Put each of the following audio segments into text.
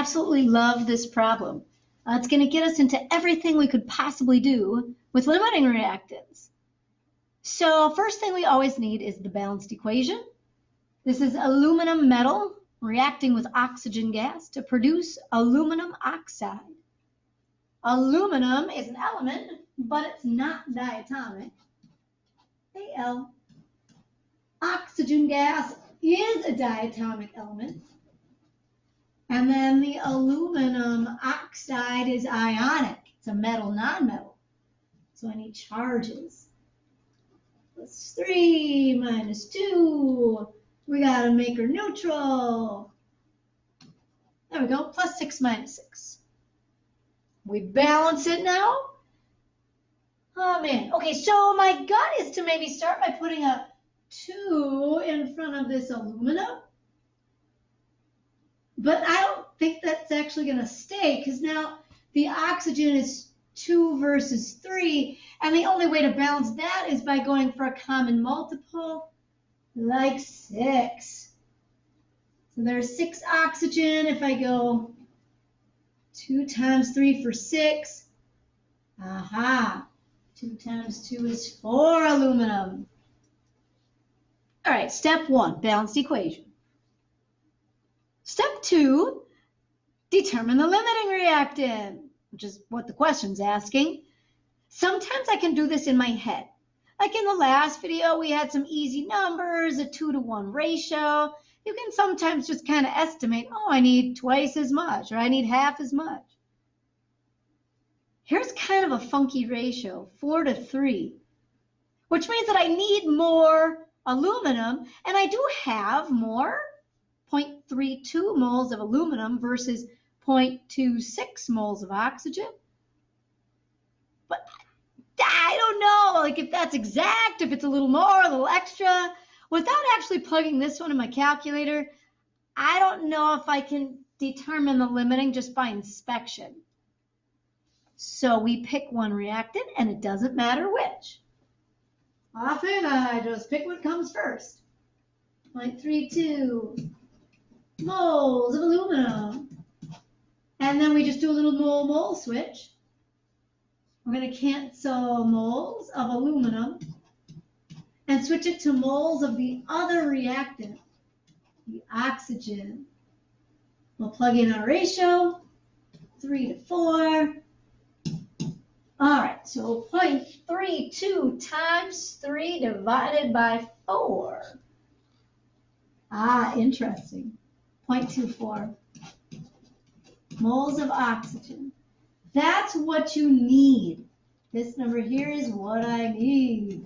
absolutely love this problem. It's going to get us into everything we could possibly do with limiting reactants. So first thing we always need is the balanced equation. This is aluminum metal reacting with oxygen gas to produce aluminum oxide. Aluminum is an element, but it's not diatomic. Al. Oxygen gas is a diatomic element. And then the aluminum oxide is ionic. It's a metal, non-metal. So I need charges. Plus 3 minus 2. We got to make her neutral. There we go. Plus 6 minus 6. We balance it now. Oh, man. Okay, so my gut is to maybe start by putting a 2 in front of this aluminum. But I don't think that's actually going to stay because now the oxygen is 2 versus 3. And the only way to balance that is by going for a common multiple, like 6. So there's 6 oxygen. If I go 2 times 3 for 6, aha, 2 times 2 is 4 aluminum. All right, step 1, balanced equation. Step 2, determine the limiting reactant, which is what the question's asking. Sometimes I can do this in my head. Like in the last video, we had some easy numbers, a 2-to-1 ratio. You can sometimes just kind of estimate, oh, I need twice as much, or I need half as much. Here's kind of a funky ratio, 4-to-3, which means that I need more aluminum, and I do have more, 0.32 moles of aluminum versus 0.26 moles of oxygen. But I don't know, like if that's exact, if it's a little more, a little extra. Without actually plugging this one in my calculator, I don't know if I can determine the limiting just by inspection. So we pick one reactant, and it doesn't matter which. Often I just pick what comes first. 0.32 moles of aluminum. And then we just do a little mole-mole switch. We're going to cancel moles of aluminum and switch it to moles of the other reactant, the oxygen. We'll plug in our ratio, 3-to-4. All right, so 0.32 times 3 divided by 4. Ah, interesting. 0.24 moles of oxygen. That's what you need. This number here is what I need.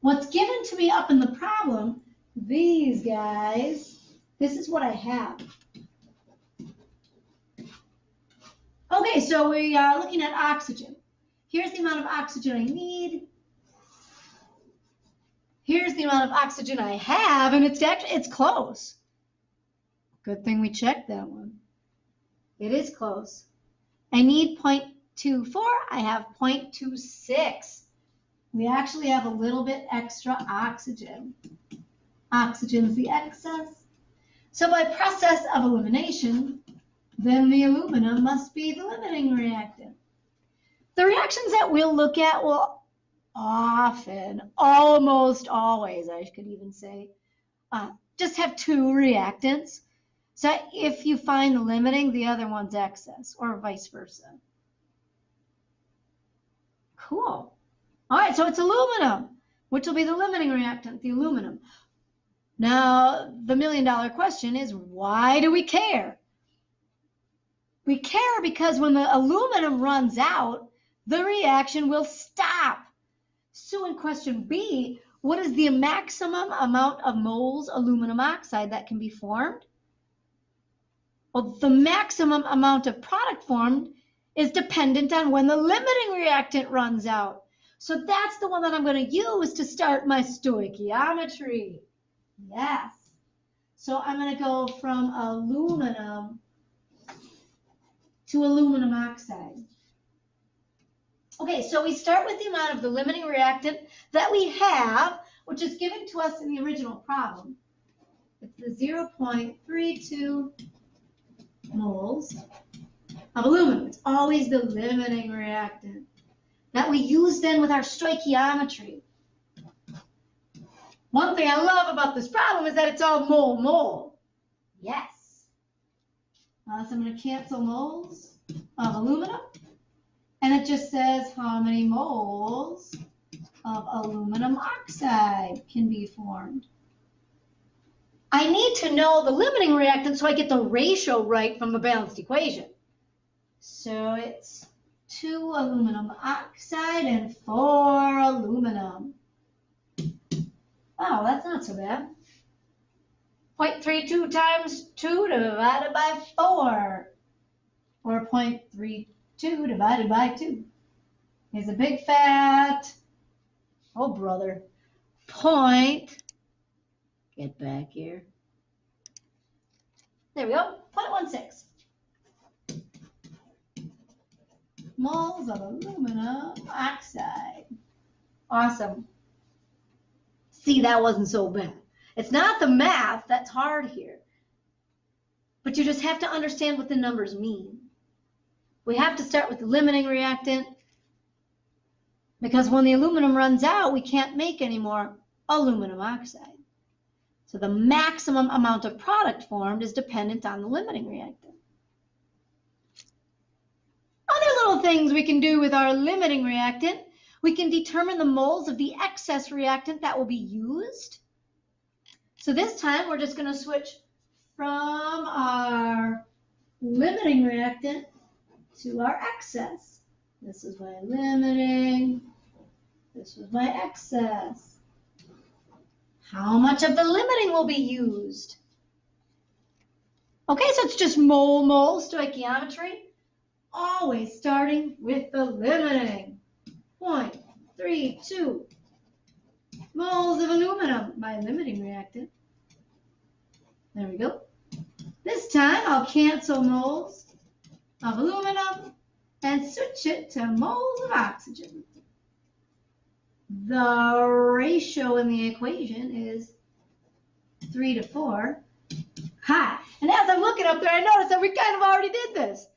What's given to me up in the problem, these guys, this is what I have. Okay, so we are looking at oxygen. Here's the amount of oxygen I need. Here's the amount of oxygen I have, and it's close. Good thing we checked that one. It is close. I need 0.24. I have 0.26. We actually have a little bit extra oxygen. Oxygen is the excess. So by process of elimination, then the aluminum must be the limiting reactant. The reactions that we'll look at will often, almost always, I could even say, just have 2 reactants. So if you find the limiting, the other one's excess, or vice versa. Cool. All right, so it's aluminum, which will be the limiting reactant, the aluminum. Now, the million-dollar question is, why do we care? We care because when the aluminum runs out, the reaction will stop. So in question B, what is the maximum amount of moles aluminum oxide that can be formed? Well, the maximum amount of product formed is dependent on when the limiting reactant runs out. So that's the one that I'm going to use to start my stoichiometry. Yes. So I'm going to go from aluminum to aluminum oxide. Okay, so we start with the amount of the limiting reactant that we have, which is given to us in the original problem. It's the 0.32 moles of aluminum. It's always the limiting reactant that we use then with our stoichiometry. One thing I love about this problem is that it's all mole. Yes. So I'm going to cancel moles of aluminum. And it just says how many moles of aluminum oxide can be formed. I need to know the limiting reactant so I get the ratio right from the balanced equation. So it's 2 aluminum oxide and 4 aluminum. Wow, that's not so bad. 0.32 times 2 divided by 4. Or 0.32 divided by 2 is a big fat, oh brother, get back here. There we go, 0.16 moles of aluminum oxide. Awesome. See, that wasn't so bad. It's not the math that's hard here, but you just have to understand what the numbers mean. We have to start with the limiting reactant because when the aluminum runs out, we can't make any more aluminum oxide. So the maximum amount of product formed is dependent on the limiting reactant. Other little things we can do with our limiting reactant, we can determine the moles of the excess reactant that will be used. So this time we're just going to switch from our limiting reactant to our excess. This is my limiting, this was my excess. How much of the limiting will be used? Okay, so it's just mole stoichiometry, always starting with the limiting. 0.32 moles of aluminum, my limiting reactant. There we go. This time I'll cancel moles of aluminum and switch it to moles of oxygen. The ratio in the equation is 3 to 4. Hi, and as I'm looking up there, I noticed that we kind of already did this.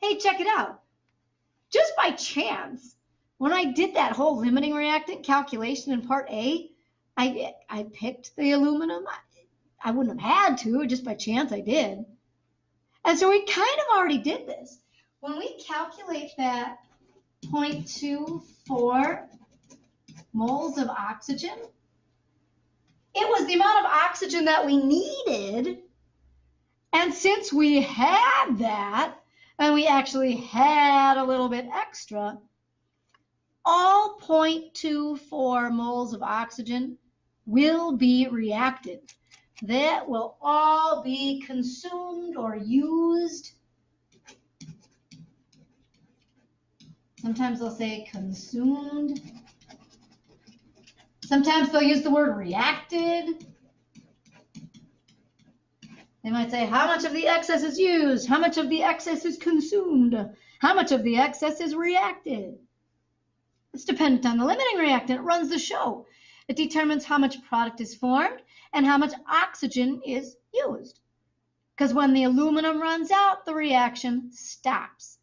Hey, check it out. Just by chance, when I did that whole limiting reactant calculation in part A, I picked the aluminum. I wouldn't have had to, just by chance I did. And so we kind of already did this. When we calculate that 0.24 moles of oxygen, it was the amount of oxygen that we needed. And since we had that, and we actually had a little bit extra, all 0.24 moles of oxygen will be reacted. That will all be consumed or used. Sometimes they'll say consumed. Sometimes they'll use the word reacted. They might say, how much of the excess is used? How much of the excess is consumed? How much of the excess is reacted? It's dependent on the limiting reactant. It runs the show. It determines how much product is formed and how much oxygen is used. Because when the aluminum runs out, the reaction stops.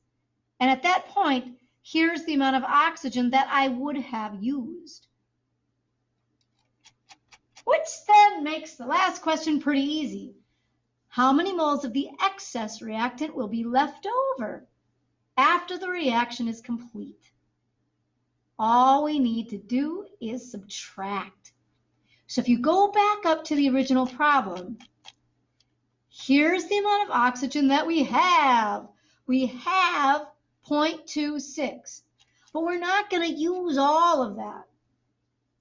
And at that point, here's the amount of oxygen that I would have used. Which then makes the last question pretty easy. How many moles of the excess reactant will be left over after the reaction is complete? All we need to do is subtract. So if you go back up to the original problem, here's the amount of oxygen that we have. We have 0.26, but we're not going to use all of that.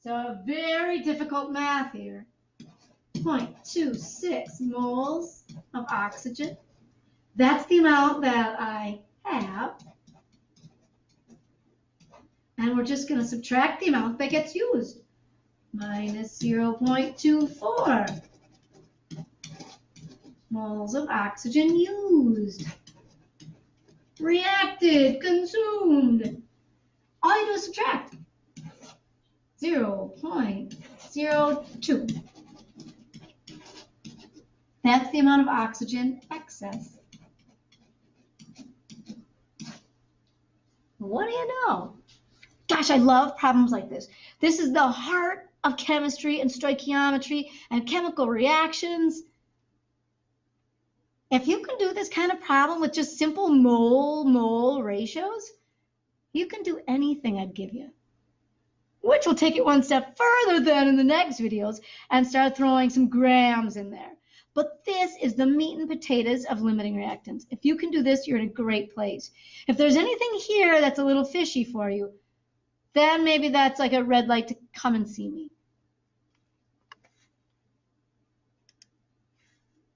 So a very difficult math here. 0.26 moles of oxygen. That's the amount that I have. And we're just going to subtract the amount that gets used. Minus 0.24 moles of oxygen used. Reacted, consumed. All you do is subtract. 0.02. That's the amount of oxygen excess. What do you know? Gosh, I love problems like this. This is the heart of chemistry and stoichiometry and chemical reactions. If you can do this kind of problem with just simple mole-mole ratios, you can do anything I'd give you. Which will take it one step further then in the next videos and start throwing some grams in there. But this is the meat and potatoes of limiting reactants. If you can do this, you're in a great place. If there's anything here that's a little fishy for you, then maybe that's like a red light to come and see me.